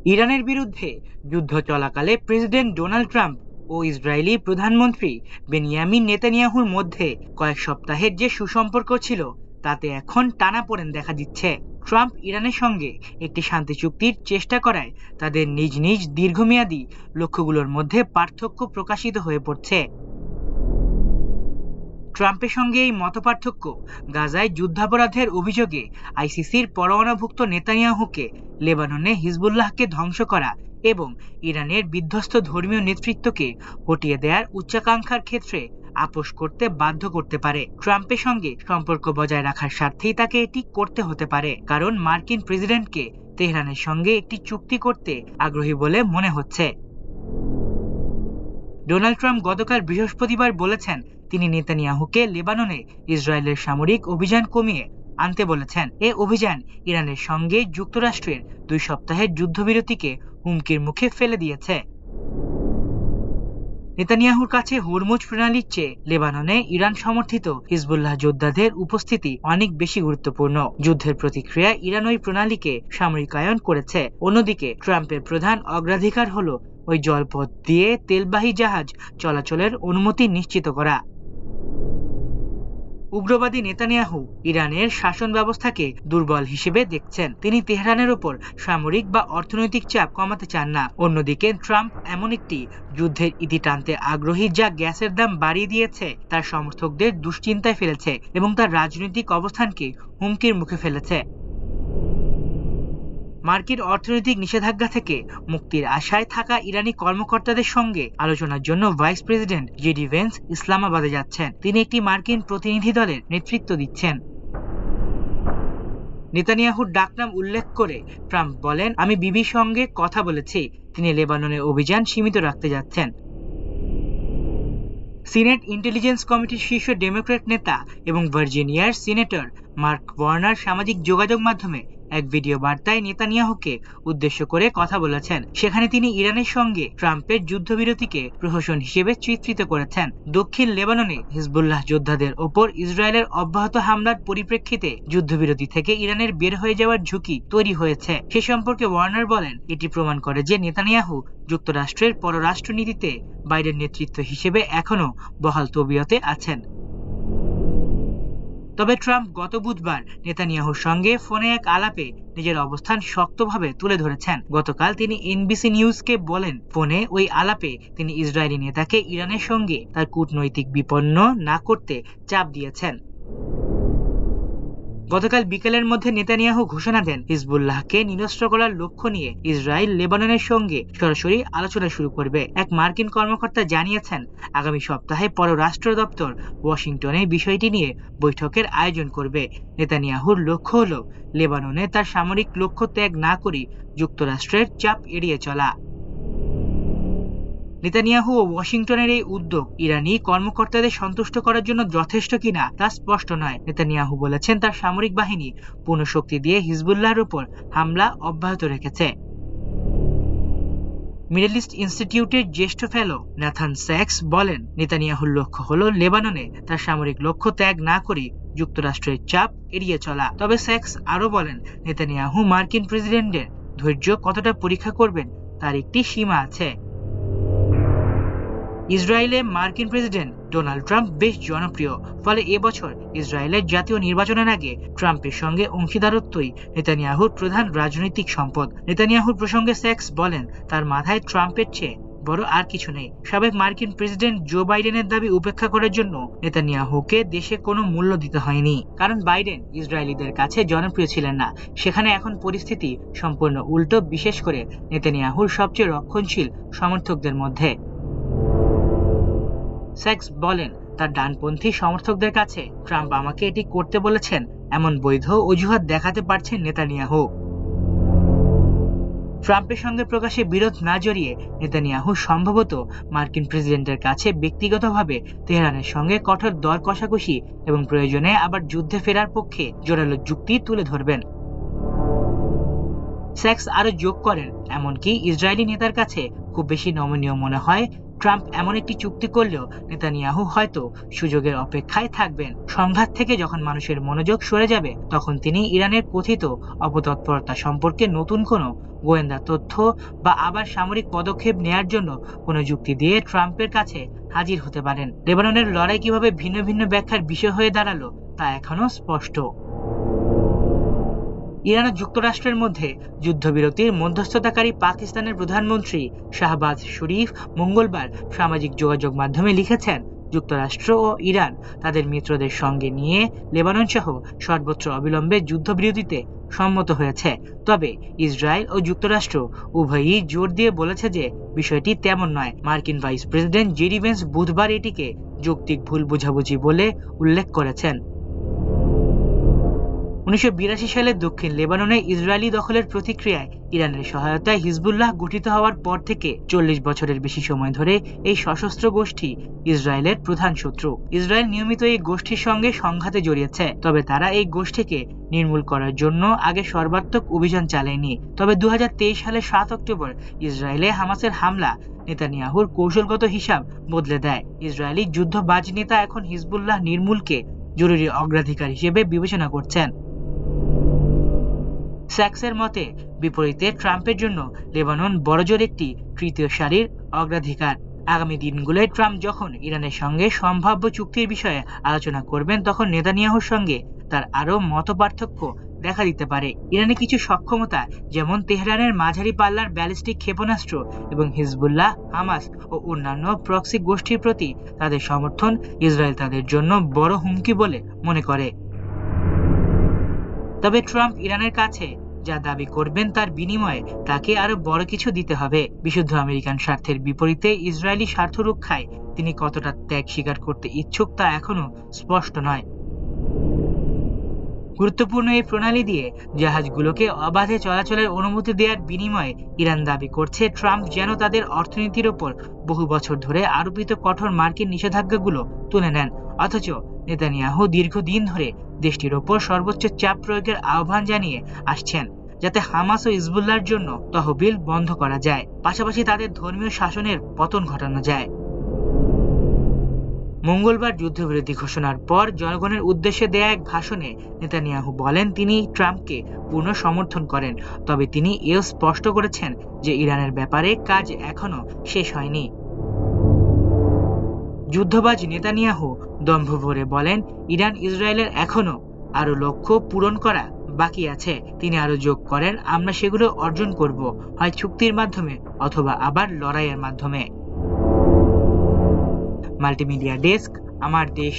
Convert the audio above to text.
ইরানের বিরুদ্ধে যুদ্ধ চলাকালে প্রেসিডেন্ট ডোনাল্ড ট্রাম্প ও ইসরায়েলি প্রধানমন্ত্রী বেনিয়ামিন নেতানিয়াহুর মধ্যে কয়েক সপ্তাহের যে সুসম্পর্ক ছিল তাতে এখন টানাপোড়েন দেখা দিচ্ছে। ট্রাম্প ইরানের সঙ্গে একটি শান্তি চুক্তির চেষ্টা করায় তাদের নিজ নিজ দীর্ঘমেয়াদী লক্ষ্যগুলোর মধ্যে পার্থক্য প্রকাশিত হয়ে পড়ছে। ট্রাম্পের সঙ্গে এই মতপার্থক্য গাজায় যুদ্ধাপরাধের অভিযোগে আইসিসির পরোয়ানাভুক্ত নেতানিয়াহুকে লেবাননে হিজবুল্লাহকে ধ্বংস করা এবং ইরানের বিধ্বস্ত ধর্মীয় নেতৃত্বকে হটিয়ে দেওয়ার উচ্চাকাঙ্ক্ষার ক্ষেত্রে আপোষ করতে বাধ্য করতে পারে। ট্রাম্পের সঙ্গে সম্পর্ক বজায় রাখার স্বার্থেই তাকে এটি করতে হতে পারে, কারণ মার্কিন প্রেসিডেন্টকে তেহরানের সঙ্গে একটি চুক্তি করতে আগ্রহী বলে মনে হচ্ছে। ডোনাল্ড ট্রাম্প গতকাল বৃহস্পতিবার বলেছেন তিনি নেতানিয়াহুকে লেবাননে ইসরায়েলের সামরিক অভিযান কমিয়ে আনতে বলেছেন। এ অভিযান ইরানের সঙ্গে যুক্তরাষ্ট্রের 2 সপ্তাহের যুদ্ধবিরতিকে হুমকির মুখে ফেলে দিয়েছে। নেতানিয়াহুর কাছে হরমুজ প্রণালীর চেয়ে লেবাননে ইরান সমর্থিত হিজবুল্লাহ যোদ্ধাদের উপস্থিতি অনেক বেশি গুরুত্বপূর্ণ। যুদ্ধের প্রতিক্রিয়া ইরান ওই প্রণালীকে সামরিকায়ন করেছে। অন্যদিকে ট্রাম্পের প্রধান অগ্রাধিকার হলো ওই জলপথ দিয়ে তেলবাহী জাহাজ চলাচলের অনুমতি নিশ্চিত করা। উগ্রবাদী নেতানিয়াহু ইরানের শাসন ব্যবস্থাকে দুর্বল হিসেবে দেখছেন। তিনি তেহরানের ওপর সামরিক বা অর্থনৈতিক চাপ কমাতে চান না। অন্যদিকে ট্রাম্প এমন একটি যুদ্ধের ইতি টানতে আগ্রহী যা গ্যাসের দাম বাড়িয়ে দিয়েছে, তার সমর্থকদের দুশ্চিন্তায় ফেলেছে এবং তার রাজনৈতিক অবস্থানকে হুমকির মুখে ফেলেছে। মার্কিন অর্থনৈতিক নিষেধাজ্ঞা থেকে মুক্তির আশায় থাকা ইরানি কর্মকর্তাদের সঙ্গে আলোচনার জন্য ভাইস প্রেসিডেন্ট জেডি ভেন্স ইসলামাবাদে যাচ্ছেন। তিনি একটি মার্কিন প্রতিনিধি দলের নেতৃত্ব দিচ্ছেন। নেতানিয়াহুর ডাকনাম উল্লেখ করে ট্রাম্প বলেন, আমি বিবির সঙ্গে কথা বলেছি, তিনি লেবাননের অভিযান সীমিত রাখতে যাচ্ছেন। সিনেট ইন্টেলিজেন্স কমিটির শীর্ষ ডেমোক্র্যাট নেতা এবং ভার্জিনিয়ার সিনেটর মার্ক ওয়ার্নার সামাজিক যোগাযোগ মাধ্যমে এক ভিডিও বার্তায় নেতানিয়াহুকে উদ্দেশ্য করে কথা বলেছেন। সেখানে তিনি ইরানের সঙ্গে ট্রাম্পের যুদ্ধবিরতিকে প্রহসন হিসেবে চিত্রিত করেছেন। দক্ষিণ লেবাননে হিজবুল্লাহ যোদ্ধাদের ওপর ইসরায়েলের অব্যাহত হামলার পরিপ্রেক্ষিতে যুদ্ধবিরতি থেকে ইরানের বের হয়ে যাওয়ার ঝুঁকি তৈরি হয়েছে। সে সম্পর্কে ওয়ার্নার বলেন, এটি প্রমাণ করে যে নেতানিয়াহু যুক্তরাষ্ট্রের পররাষ্ট্রনীতিতে বাইডেন নেতৃত্ব হিসেবে এখনো বহাল তবিয়তে আছেন। তবে ট্রাম্প গত বুধবার নেতানিয়াহুর সঙ্গে ফোনে এক আলাপে নিজের অবস্থান শক্তভাবে তুলে ধরেছেন। গতকাল তিনি এনবিসি নিউজকে বলেন, ফোনে ওই আলাপে তিনি ইসরায়েলি নেতাকে ইরানের সঙ্গে তার কূটনৈতিক বিপন্ন না করতে চাপ দিয়েছেন। গতকাল বিকেলের মধ্যে নেতানিয়াহু ঘোষণা দেন হিজবুল্লাহকে নিরস্ত্র করার লক্ষ্য নিয়ে ইসরায়েল লেবাননের সঙ্গে সরাসরি আলোচনা শুরু করবে। এক মার্কিন কর্মকর্তা জানিয়েছেন, আগামী সপ্তাহে পররাষ্ট্র দপ্তর ওয়াশিংটনে বিষয়টি নিয়ে বৈঠকের আয়োজন করবে। নেতানিয়াহুর লক্ষ্য হল লেবাননে তার সামরিক লক্ষ্য ত্যাগ না করে যুক্তরাষ্ট্রের চাপ এড়িয়ে চলা। নেতানিয়াহু ও ওয়াশিংটনের এই উদ্যোগ ইরানি কর্মকর্তাদের সন্তুষ্ট করার জন্য যথেষ্ট কিনা তা স্পষ্ট নয়। নেতানিয়াহু বলেছেন তার সামরিক বাহিনী পূর্ণ শক্তি দিয়ে হিজবুল্লাহর উপর হামলা অব্যাহত রেখেছে। মিডল ইস্ট ইনস্টিটিউটের জ্যেষ্ঠ ফেলো ন্যাথান স্যাক্স বলেন, নেতানিয়াহুর লক্ষ্য হল লেবাননে তার সামরিক লক্ষ্য ত্যাগ না করে যুক্তরাষ্ট্রের চাপ এড়িয়ে চলা। তবে স্যাক্স আরো বলেন, নেতানিয়াহু মার্কিন প্রেসিডেন্টের ধৈর্য কতটা পরীক্ষা করবেন তার একটি সীমা আছে। ইসরায়েলে মার্কিন প্রেসিডেন্ট ডোনাল্ড ট্রাম্প বেশ জনপ্রিয়, ফলে এবছর ইসরায়েলের জাতীয় নির্বাচনের আগে ট্রাম্পের সঙ্গে অংশীদারত্বই নেতানিয়াহুর প্রধান রাজনৈতিক সম্পদ। নেতানিয়াহুর প্রসঙ্গে স্যাক্স বলেন, তার মাথায় ট্রাম্পের চেয়ে বড় আর কিছু নেই। সাবেক মার্কিন প্রেসিডেন্ট জো বাইডেনের দাবি উপেক্ষা করার জন্য নেতানিয়াহুকে দেশে কোনো মূল্য দিতে হয়নি, কারণ বাইডেন ইসরায়েলিদের কাছে জনপ্রিয় ছিলেন না। সেখানে এখন পরিস্থিতি সম্পূর্ণ উল্টো, বিশেষ করে নেতানিয়াহুর সবচেয়ে রক্ষণশীল সমর্থকদের মধ্যে। স্যাক্স বলেন, তার ডানপন্থী সমর্থকদের কাছে ট্রাম্প আমাকে এটি করতে বলেছেন এমন বৈধ অজুহাত দেখাতে পারছেন নেতানিয়াহু। ট্রাম্পের সঙ্গে প্রকাশ্যে বিরোধ না জড়িয়ে নেতানিয়াহু সম্ভবত মার্কিন প্রেসিডেন্টের কাছে ব্যক্তিগতভাবে তেহরানের সঙ্গে কঠোর দর কষাকষি এবং প্রয়োজনে আবার যুদ্ধে ফেরার পক্ষে জোরালো যুক্তি তুলে ধরবেন। স্যাক্স আরো যোগ করেন, এমনকি ইসরায়েলি নেতার কাছে খুব বেশি নমনীয় মনে হয় ট্রাম্প এমন একটি চুক্তি করলেও নেতানিয়াহু হয়তো সুযোগের অপেক্ষায় থাকবেন। সংঘাত থেকে যখন মানুষের মনোযোগ সরে যাবে, তখন তিনি ইরানের কথিত অপতৎপরতা সম্পর্কে নতুন কোনো গোয়েন্দা তথ্য বা আবার সামরিক পদক্ষেপ নেয়ার জন্য কোনো যুক্তি দিয়ে ট্রাম্পের কাছে হাজির হতে পারেন। লেবাননের লড়াই কিভাবে ভিন্ন ভিন্ন ব্যাখ্যার বিষয় হয়ে দাঁড়ালো তা এখনো স্পষ্ট। ইরান ও যুক্তরাষ্ট্রের মধ্যে যুদ্ধবিরতির মধ্যস্থতাকারী পাকিস্তানের প্রধানমন্ত্রী শাহবাজ শরীফ মঙ্গলবার সামাজিক যোগাযোগ মাধ্যমে লিখেছেন, যুক্তরাষ্ট্র ও ইরান তাদের মিত্রদের সঙ্গে নিয়ে লেবানন সহ সর্বত্র অবিলম্বে যুদ্ধবিরতিতে সম্মত হয়েছে। তবে ইসরায়েল ও যুক্তরাষ্ট্র উভয়ই জোর দিয়ে বলেছে যে বিষয়টি তেমন নয়। মার্কিন ভাইস প্রেসিডেন্ট জেডি ভেন্স বুধবার এটিকে যৌক্তিক ভুল বোঝাবুঝি বলে উল্লেখ করেছেন। 1982 সালে দক্ষিণ লেবাননে ইসরায়েলি দখলের প্রতিক্রিয়ায় ইরানের সহায়তায় হিজবুল্লাহ গঠিত হওয়ার পর থেকে 40 বছরের বেশি সময় ধরে এই সশস্ত্র গোষ্ঠী ইসরায়েলের প্রধান শত্রু। ইসরায়েল নিয়মিত এই গোষ্ঠীর সঙ্গে সংঘাতে জড়িয়েছে, তবে তারা এই গোষ্ঠীকে নির্মূল করার জন্য আগে সর্বাত্মক অভিযান চালায়নি। তবে 2023 সালের 7 অক্টোবর ইসরায়েলে হামাসের হামলা নেতানিয়াহুর কৌশলগত হিসাব বদলে দেয়। ইসরায়েলি যুদ্ধবাজ নেতা এখন হিজবুল্লাহ নির্মূলকে জরুরি অগ্রাধিকার হিসেবে বিবেচনা করছেন। স্যাক্সের মতে, বিপরীতে ট্রাম্পের জন্য লেবানন বড়জোর একটি তৃতীয় সারির অগ্রাধিকার। আগামী দিনগুলোয় ট্রাম্প যখন ইরানের সঙ্গে সম্ভাব্য চুক্তির বিষয়ে আলোচনা করবেন, তখন নেতানিয়াহুর সঙ্গে তার আরও মতপার্থক্য দেখা দিতে পারে। ইরানে কিছু সক্ষমতা, যেমন তেহরানের মাঝারি পাল্লার ব্যালিস্টিক ক্ষেপণাস্ত্র এবং হিজবুল্লাহ, হামাস ও অন্যান্য প্রক্সি গোষ্ঠীর প্রতি তাদের সমর্থন, ইসরায়েল তাদের জন্য বড় হুমকি বলে মনে করে। তবে ট্রাম্প ইরানের কাছে যা দাবি করবেন তার বিনিময়ে তাকে আরো বড় কিছু দিতে হবে। বিশুদ্ধ আমেরিকান স্বার্থের বিপরীতে ইসরায়েলি স্বার্থ রক্ষায় তিনি কতটা ত্যাগ স্বীকার করতে ইচ্ছুক তা এখনো স্পষ্ট নয়। গুরুত্বপূর্ণ এই প্রণালী দিয়ে জাহাজগুলোকে অবাধে চলাচলের অনুমতি দেওয়ার বিনিময়ে ইরান দাবি করছে ট্রাম্প যেন তাদের অর্থনীতির ওপর বহু বছর ধরে আরোপিত কঠোর মার্কিন নিষেধাজ্ঞাগুলো তুলে নেন। অথচ নেতানিয়াহু দীর্ঘদিন ধরে দেশটির ওপর সর্বোচ্চ চাপ প্রয়োগের আহ্বান জানিয়ে আসছেন, যাতে হামাস ও হিজবুল্লাহর জন্য তহবিল বন্ধ করা যায়, পাশাপাশি তাদের ধর্মীয় শাসনের পতন ঘটানো যায়। মঙ্গলবার যুদ্ধবিরতি ঘোষণার পর জনগণের উদ্দেশ্যে দেয়া এক ভাষণে নেতানিয়াহু বলেন তিনি ট্রাম্পকে পূর্ণ সমর্থন করেন, তবে তিনি এও স্পষ্ট করেছেন যে ইরানের ব্যাপারে কাজ এখনো শেষ হয়নি। যুদ্ধবাজ নেতানিয়াহু দম্ভ ভরে বলেন, ইরান ইসরায়েলের এখনো আরো লক্ষ্য পূরণ করা বাকি আছে। তিনি আরো যোগ করেন, আমরা সেগুলো অর্জন করব, হয় চুক্তির মাধ্যমে অথবা আবার লড়াইয়ের মাধ্যমে। মাল্টিমিডিয়া ডেস্ক, আমার দেশ।